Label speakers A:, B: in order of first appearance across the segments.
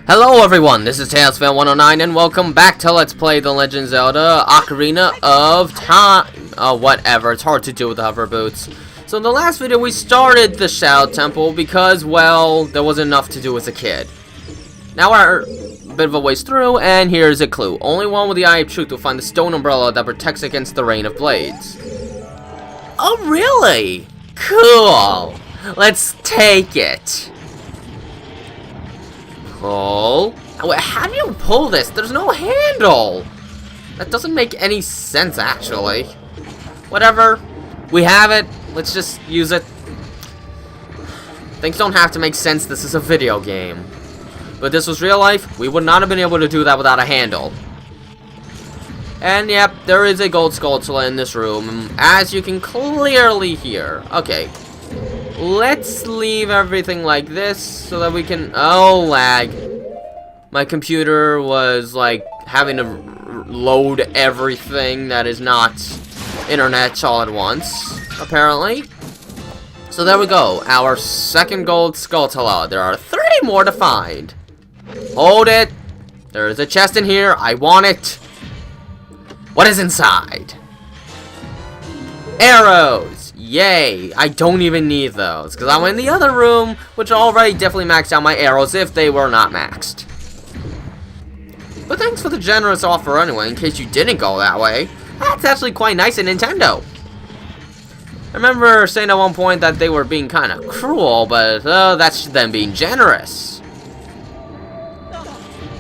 A: Hello everyone, this is TailsFan109 and welcome back to Let's Play The Legend of Zelda Ocarina of Time. Whatever, it's hard to do with the hover boots. So in the last video we started the Shadow Temple because, well, there wasn't enough to do as a kid. Now we're a bit of a ways through and here's a clue. Only one with the Eye of Truth will find the stone umbrella that protects against the rain of blades. Oh really? Cool! Let's take it. Pull. Wait, how do you pull this? There's no handle. That doesn't make any sense, actually. Whatever. We have it. Let's just use it. Things don't have to make sense. This is a video game. But if this was real life, we would not have been able to do that without a handle. And yep, there is a gold skulltula in this room, as you can clearly hear. Okay. Let's leave everything like this so that we can... Oh, lag. My computer was like having to load everything that is not internet all at once, apparently. So there we go. Our second gold skulltula. There are 3 more to find. Hold it. There is a chest in here. I want it. What is inside? Arrows. Yay, I don't even need those, because I'm in the other room, which already definitely maxed out my arrows if they were not maxed. But thanks for the generous offer anyway, in case you didn't go that way. That's actually quite nice of Nintendo. I remember saying at one point that they were being kind of cruel, but that's them being generous.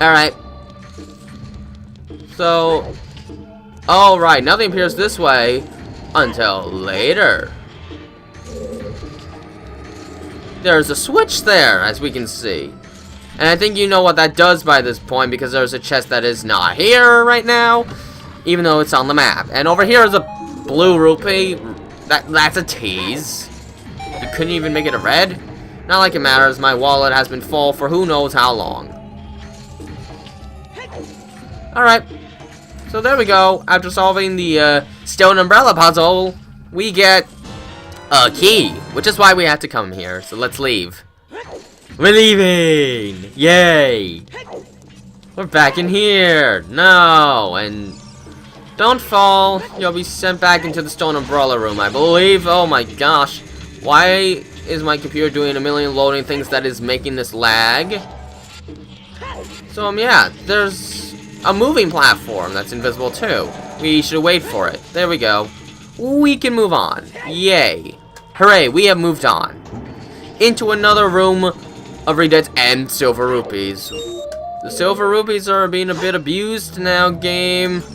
A: Alright. So, alright, nothing appears this way until later. There's a switch there, as we can see. And I think you know what that does by this point, because there's a chest that is not here right now, even though it's on the map. And over here is a blue rupee. That's a tease. You couldn't even make it a red? Not like it matters, my wallet has been full for who knows how long. Alright. So there we go. After solving the stone umbrella puzzle, we get a key, which is why we had to come here. So let's leave. We're leaving! Yay! We're back in here! No! And don't fall. You'll be sent back into the stone umbrella room, I believe. Oh my gosh. Why is my computer doing a million loading things that is making this lag? So, yeah, there's a moving platform that's invisible too. We should wait for it. There we go. We can move on. Yay. Hooray, we have moved on. Into another room of rededs and silver rupees. The silver rupees are being a bit abused now, game. This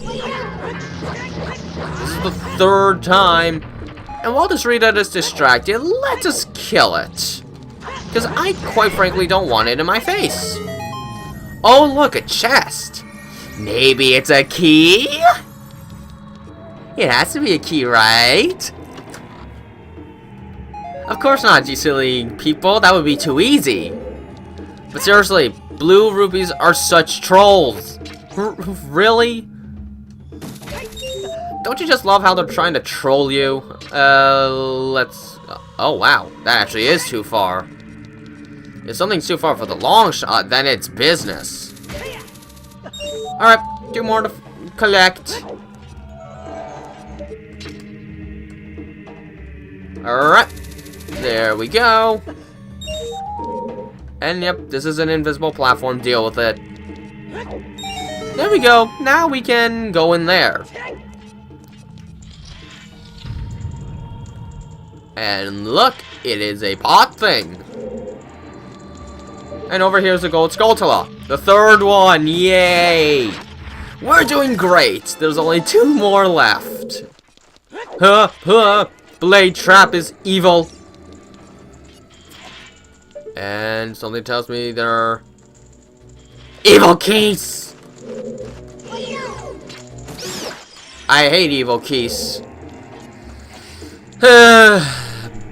A: is the 3rd time. And while this reded is distracted, let us kill it. Because I quite frankly don't want it in my face. Oh look, a chest. Maybe it's a key? It has to be a key, right? Of course not, you silly people. That would be too easy. But seriously, blue rupees are such trolls. Really? Don't you just love how they're trying to troll you? Let's... Oh, wow. That actually is too far. If something's too far for the long shot, then it's business. Alright, 2 more to collect. Alright. There we go. And yep, this is an invisible platform. Deal with it. There we go. Now we can go in there. And look, it is a pot thing. And over here's the gold skulltula. The 3rd one. Yay! We're doing great. There's only 2 more left. Huh, huh. Blade trap is evil. And something tells me there are evil keys. I hate evil keys.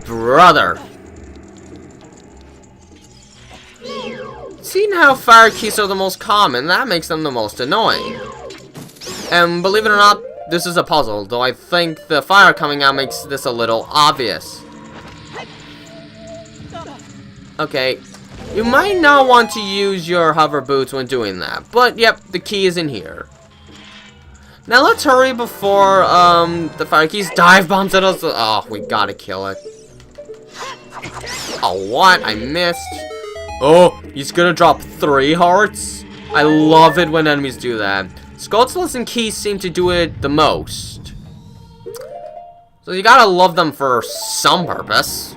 A: Brother. Seeing how fire keys are the most common, that makes them the most annoying. And believe it or not, this is a puzzle, though I think the fire coming out makes this a little obvious. Okay, You might not want to use your hover boots when doing that, but yep, the key is in here. Now let's hurry before the fire keys dive bombs at us. Oh, we gotta kill it. Oh, what? I missed. Oh, he's gonna drop 3 hearts? I love it when enemies do that. Skulltulas and keys seem to do it the most. So you gotta love them for some purpose.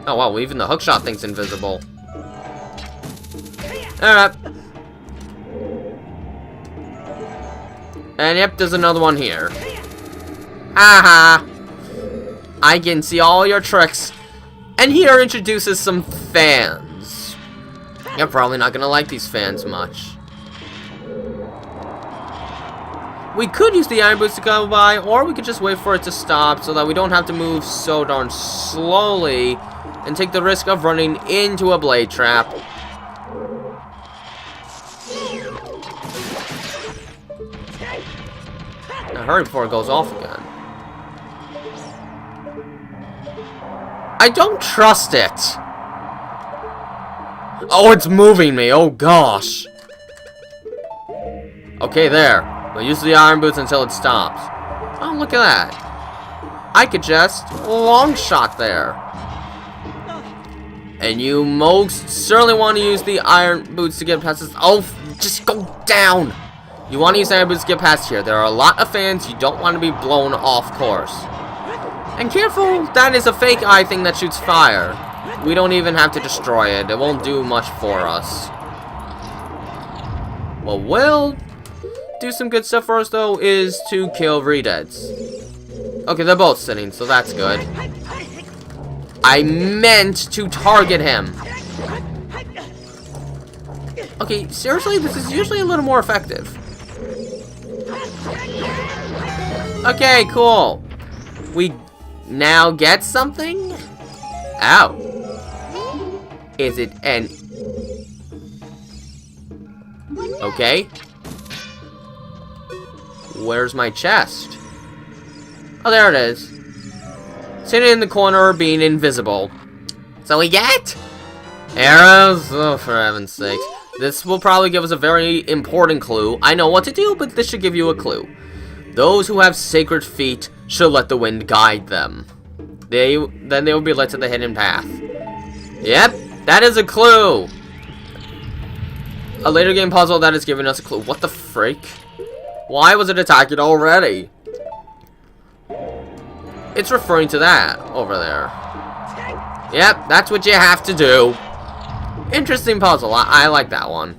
A: Oh wow, even the hookshot thing's invisible. Alright. And yep, there's another one here. Haha. I can see all your tricks. And here introduces some fans. You're probably not gonna like these fans much. We could use the iron boots to go by, or we could just wait for it to stop so that we don't have to move so darn slowly and take the risk of running into a blade trap. Now hurry before it goes off again. I don't trust it. Oh, it's moving me. Oh, gosh. Okay, there. We'll use the iron boots until it stops. Oh, look at that. I could just long shot there. And you most certainly want to use the iron boots to get past this. Oh, just go down. You want to use iron boots to get past here. There are a lot of fans. You don't want to be blown off course. And careful, that is a fake eye thing that shoots fire. We don't even have to destroy it. It won't do much for us. What will do some good stuff for us, though, is to kill Redeads. Okay, they're both sitting, so that's good. I meant to target him. Okay, seriously, this is usually a little more effective. Okay, cool. We now get something? Ow. Is it an... Okay. Where's my chest? Oh, there it is. Sitting in the corner, being invisible. So we get... arrows? Oh, for heaven's sakes. This will probably give us a very important clue. I know what to do, but this should give you a clue. Those who have sacred feet should let the wind guide them. Then they will be led to the hidden path. Yep, that is a clue. A later game puzzle that is giving us a clue. What the freak? Why was it attacking already? It's referring to that over there. Yep, that's what you have to do. Interesting puzzle. I like that one.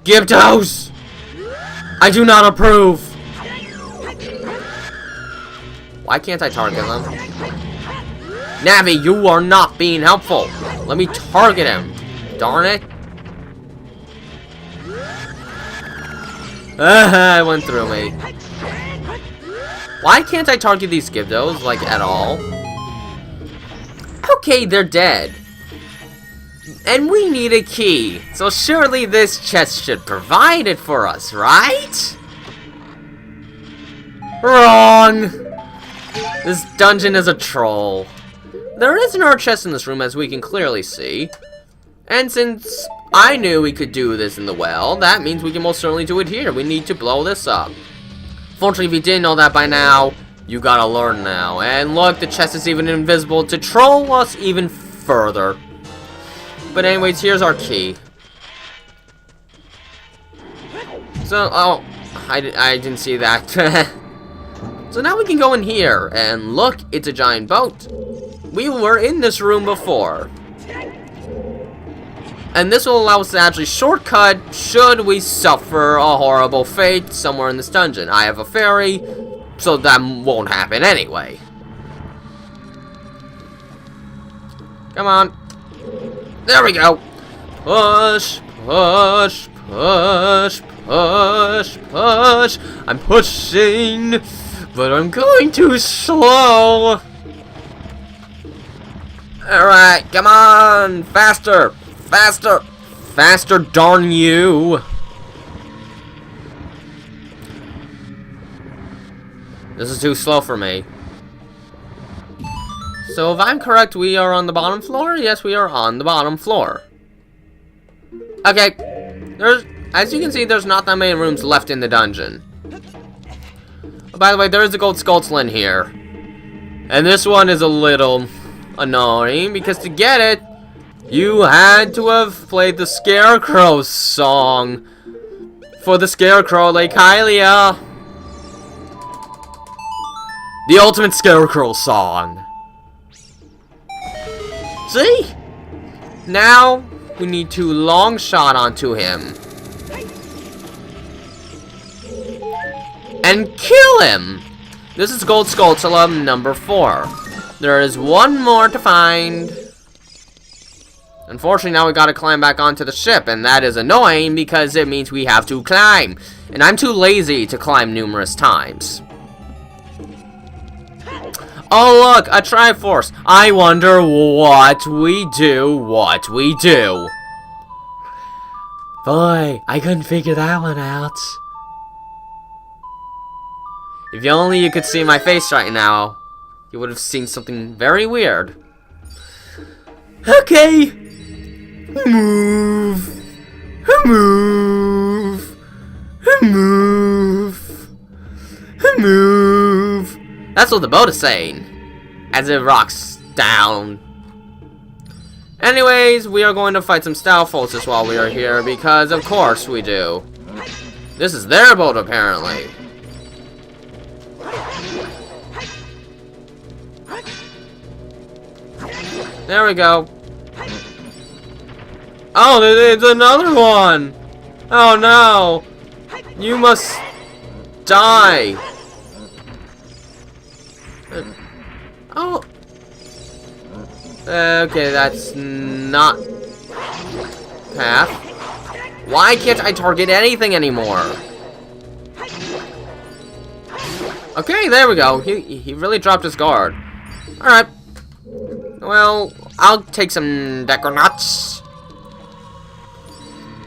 A: Gyptos! I do not approve! Why can't I target them? Navi, you are not being helpful. Let me target him. Darn it. It went through me. Why can't I target these Gyptos, like, at all? Okay, they're dead. And we need a key. So surely this chest should provide it for us, right? Wrong! This dungeon is a troll. There is another chest in this room, as we can clearly see. And since I knew we could do this in the well, that means we can most certainly do it here. We need to blow this up. Fortunately, if you didn't know that by now, you gotta learn now. And look, the chest is even invisible to troll us even further. But anyways, here's our key. So, oh, I didn't see that. So now we can go in here, and look, it's a giant boat. We were in this room before. And this will allow us to actually shortcut should we suffer a horrible fate somewhere in this dungeon. I have a ferry, so that won't happen anyway. Come on. There we go. Push, push, push, push, push. I'm pushing, but I'm going too slow. Alright, come on. Faster, faster, faster, darn you. This is too slow for me. So if I'm correct, we are on the bottom floor? Yes, we are on the bottom floor. Okay. As you can see, there's not that many rooms left in the dungeon. Oh, by the way, there is a gold skulltula here. And this one is a little annoying, because to get it, you had to have played the Scarecrow song for the Scarecrow Lake Hylia. The ultimate Scarecrow song. See? Now, we need to long shot onto him. And kill him! This is Gold Skulltula number 4. There is one more to find. Unfortunately, now we gotta climb back onto the ship, and that is annoying because it means we have to climb. And I'm too lazy to climb numerous times. Oh look, a Triforce. I wonder what we do. Boy, I couldn't figure that one out. If only you could see my face right now, you would have seen something very weird. Okay. Move. That's what the boat is saying, as it rocks down. Anyways, we are going to fight some Stalfoses while we are here, because of course we do. This is their boat, apparently. There we go. Oh, there's another one! Oh no! You must die! Oh! Okay, that's not path. Why can't I target anything anymore? Okay, there we go. He really dropped his guard. Alright. Well, I'll take some Deconuts.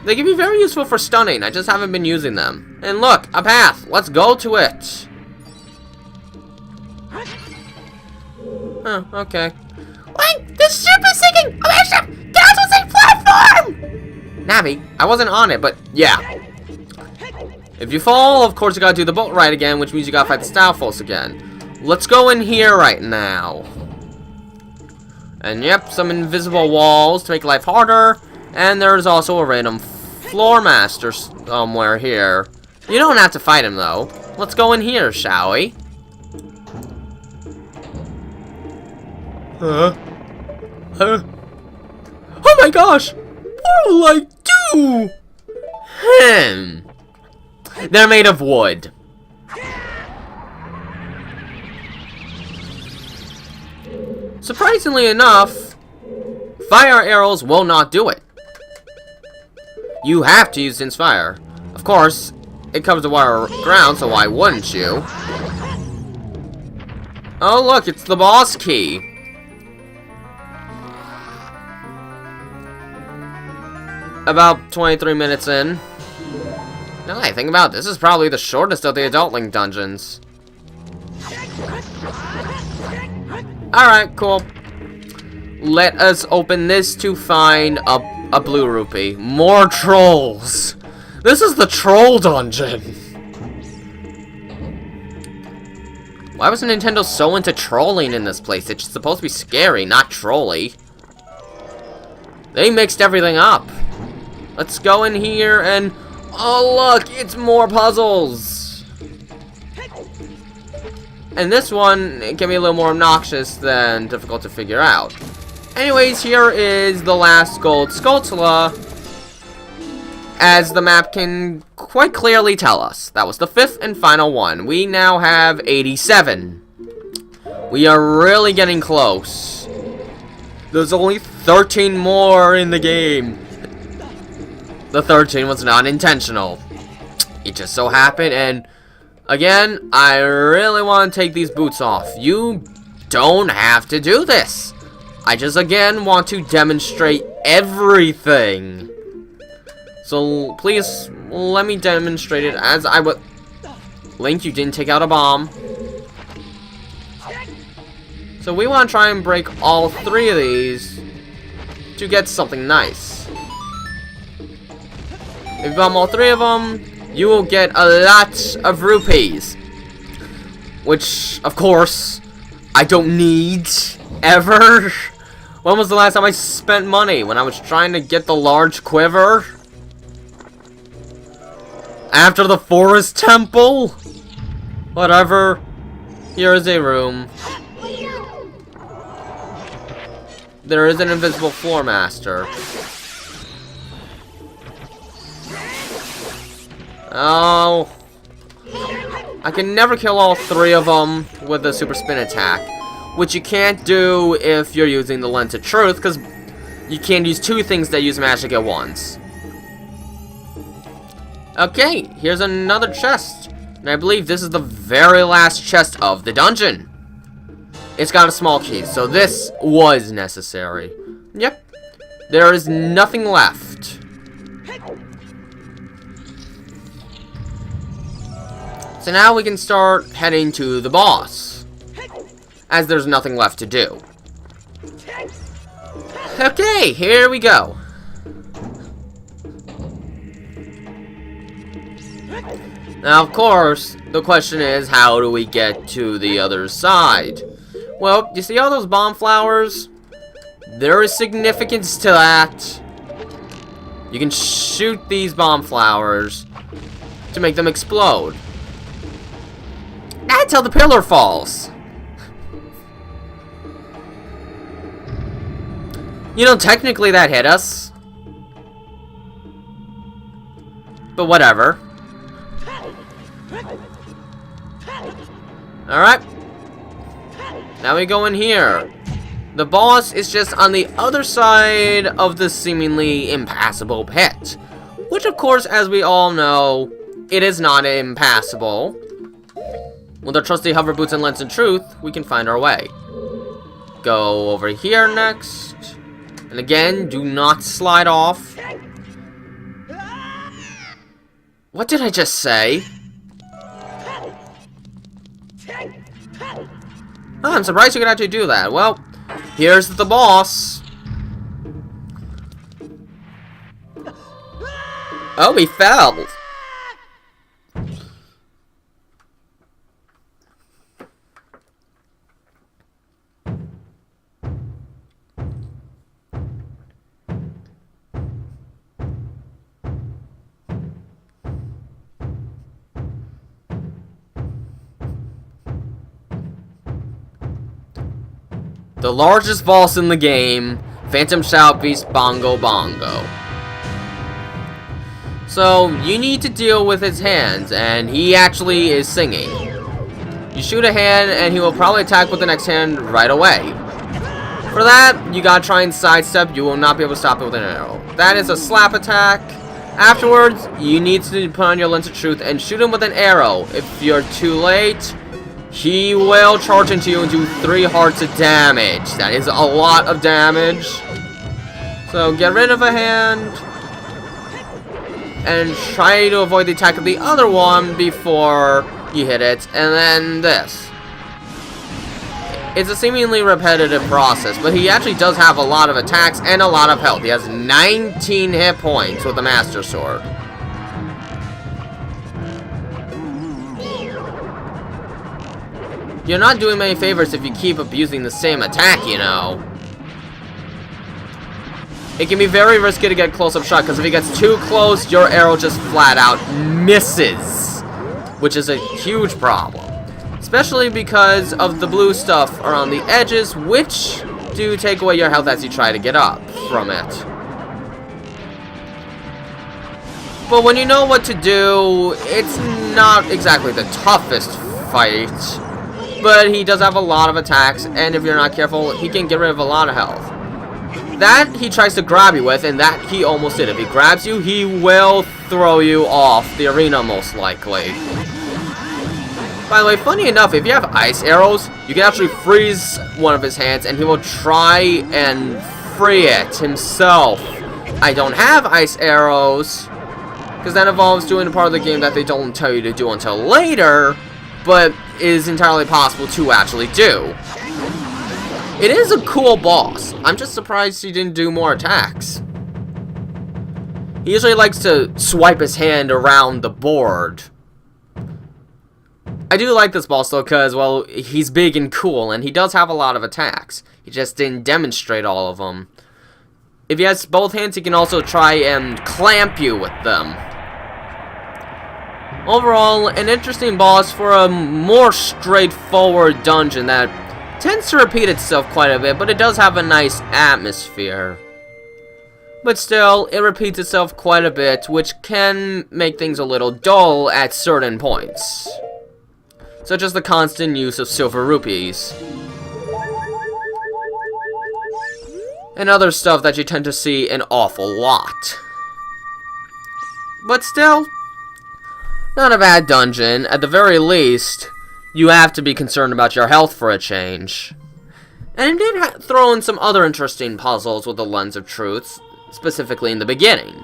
A: They can be very useful for stunning. I just haven't been using them. And look, a path. Let's go to it. Huh, okay. Wait, the ship is sinking! Oh, ship! Get onto the same platform! Navi, I wasn't on it, but yeah. If you fall, of course you gotta do the boat ride again, which means you gotta fight the Stalfos again. Let's go in here right now. And yep, some invisible walls to make life harder. And there's also a random floor master somewhere here. You don't have to fight him though. Let's go in here, shall we? Oh my gosh! What will I do? They're made of wood. Surprisingly enough, fire arrows will not do it. You have to use Inspire. Of course, it covers the water ground, so why wouldn't you? Oh look, it's the boss key. About 23 minutes in. Now that I think about it, this is probably the shortest of the Adult Link dungeons. Alright, cool. Let us open this to find a blue rupee. More trolls. This is the troll dungeon. Why was Nintendo so into trolling in this place? It's supposed to be scary, not trolly. They mixed everything up. Let's go in here and... oh, look! It's more puzzles! And this one it can be a little more obnoxious than difficult to figure out. Anyways, here is the last Gold Skulltula, as the map can quite clearly tell us. That was the 5th and final one. We now have 87. We are really getting close. There's only 13 more in the game. The 13 was not intentional. It just so happened, and again, I really want to take these boots off. You don't have to do this. I just, again, want to demonstrate everything. So, please, let me demonstrate it as I would... Link, you didn't take out a bomb. So we want to try and break all 3 of these to get something nice. If you bomb all 3 of them, you will get a lot of rupees. Which, of course, I don't need ever. When was the last time I spent money? When I was trying to get the large quiver? After the forest temple? Whatever. Here is a room. There is an invisible floor master. Oh. I can never kill all 3 of them with the super spin attack. Which you can't do if you're using the Lens of Truth, because you can't use 2 things that use magic at once. Okay, here's another chest. And I believe this is the very last chest of the dungeon. It's got a small key, so this was necessary. Yep. There is nothing left. So now we can start heading to the boss, as there's nothing left to do. Okay, here we go. Now, of course, the question is, how do we get to the other side? Well, you see all those bomb flowers? There is significance to that. You can shoot these bomb flowers to make them explode. That's how the pillar falls. You know, technically that hit us. But whatever. Alright. Now we go in here. The boss is just on the other side of the seemingly impassable pit. Which, of course, as we all know, it is not impassable. With our trusty hover boots and Lens of Truth, we can find our way. Go over here next. And again, do not slide off. What did I just say? Oh, I'm surprised you could actually do that. Well, here's the boss. Oh, he fell. The largest boss in the game, Phantom Shout Beast Bongo Bongo. So, you need to deal with his hands, and he actually is singing. You shoot a hand, and he will probably attack with the next hand right away. For that, you gotta try and sidestep. You will not be able to stop it with an arrow. That is a slap attack. Afterwards, you need to put on your Lens of Truth and shoot him with an arrow. If you're too late, he will charge into you and do 3 hearts of damage. That is a lot of damage. So get rid of a hand. And try to avoid the attack of the other one before you hit it. And then this. It's a seemingly repetitive process, but he actually does have a lot of attacks and a lot of health. He has 19 hit points with the Master Sword. You're not doing many favors if you keep abusing the same attack, you know. It can be very risky to get close-up shot, because if he gets too close, your arrow just flat out misses. Which is a huge problem. Especially because of the blue stuff around the edges, which do take away your health as you try to get up from it. But when you know what to do, it's not exactly the toughest fight. But he does have a lot of attacks, and if you're not careful, he can get rid of a lot of health. That he tries to grab you with, and that he almost did. If he grabs you, he will throw you off the arena, most likely. By the way, funny enough, if you have ice arrows, you can actually freeze one of his hands, and he will try and free it himself. I don't have ice arrows, because that involves doing a part of the game that they don't tell you to do until later, but is entirely possible to actually do. It is a cool boss. I'm just surprised he didn't do more attacks. He usually likes to swipe his hand around the board. I do like this boss though, because, well, he's big and cool, and he does have a lot of attacks. He just didn't demonstrate all of them. If he has both hands, he can also try and clamp you with them. Overall, an interesting boss for a more straightforward dungeon that tends to repeat itself quite a bit, but it does have a nice atmosphere. But still, it repeats itself quite a bit, which can make things a little dull at certain points, such as the constant use of silver rupees and other stuff that you tend to see an awful lot. But still, not a bad dungeon. At the very least, you have to be concerned about your health for a change. And it did throw in some other interesting puzzles with the Lens of Truth, specifically in the beginning.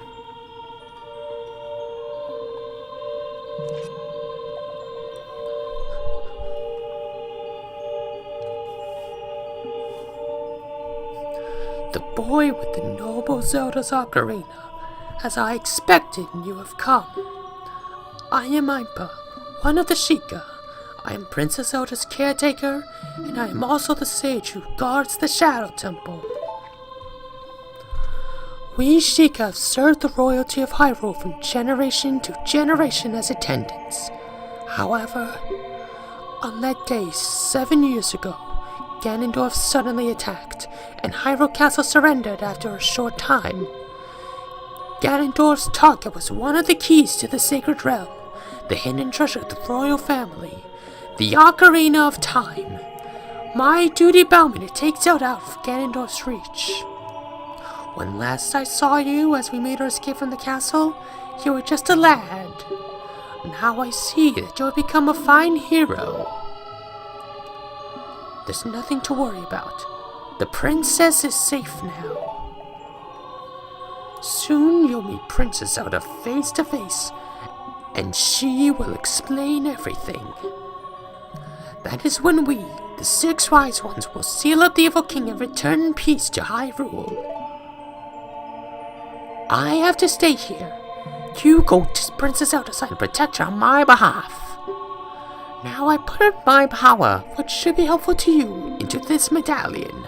B: The boy with the noble Zelda's Ocarina. As I expected, you have come. I am Impa, one of the Sheikah. I am Princess Zelda's caretaker, and I am also the sage who guards the Shadow Temple. We Sheikah have served the royalty of Hyrule from generation to generation as attendants. However, on that day 7 years ago, Ganondorf suddenly attacked, and Hyrule Castle surrendered after a short time. Ganondorf's target was one of the keys to the Sacred Realm, the hidden treasure of the royal family, the Ocarina of Time. My duty bound me to take Zelda out of Ganondorf's reach. When last I saw you as we made our escape from the castle, you were just a lad. Now I see that you have become a fine hero. There's nothing to worry about. The princess is safe now. Soon you'll meet Princess Zelda face to face, and she will explain everything. That is when we, the 6 wise ones, will seal up the evil king and return in peace to Hyrule. I have to stay here. You go to Princess Zelda's side and protect her on my behalf. Now I put my power, which should be helpful to you, into this medallion.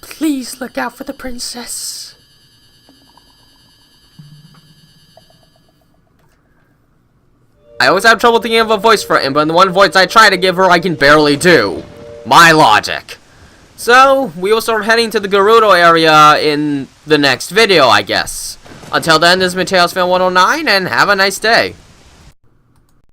B: Please look out for the princess.
A: I always have trouble thinking of a voice for him, but the one voice I try to give her I can barely do. My logic. So, we will start heading to the Gerudo area in the next video, I guess. Until then, this is Mateos Fan 109, and have a nice day.